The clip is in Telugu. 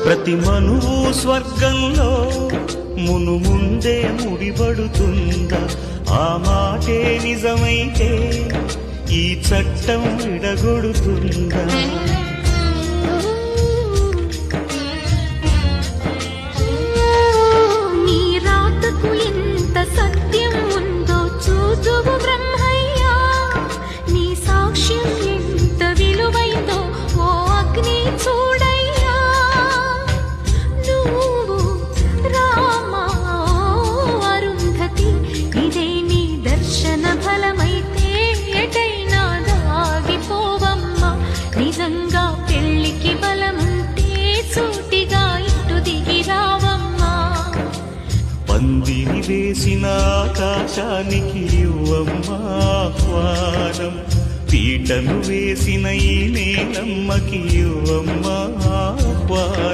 ప్రతి మనువు స్వర్గంలో ముందే ముడిపడుతుందా? ఆ మాటే నిజమైతే ఈ చట్టం విడగొడుతుందా? నీ రాతకు ఎంత సత్యం ఉందో చూదువు బ్రహ్మయ్యా, నీ సాక్ష్యం ఎంత విలువైందో ఓ అగ్ని చూడయ్యా. నువ్వు రామా అరుంధతి, ఇదే నీ దర్శన ఫలమైతే ఎటైనా దాగిపోవమ్మా. నిజంగా పెళ్లికి బలముంటే సూటిగా ఇటు దిగి రావమ్మా. పందిని వేసిన ఆకాశానికి ఇవ్వమ్మా ఆహ్వానం, పీటను వేసిన ఈ నేలమ్మకి ఇవ్వమ్మా ఆహ్వానం.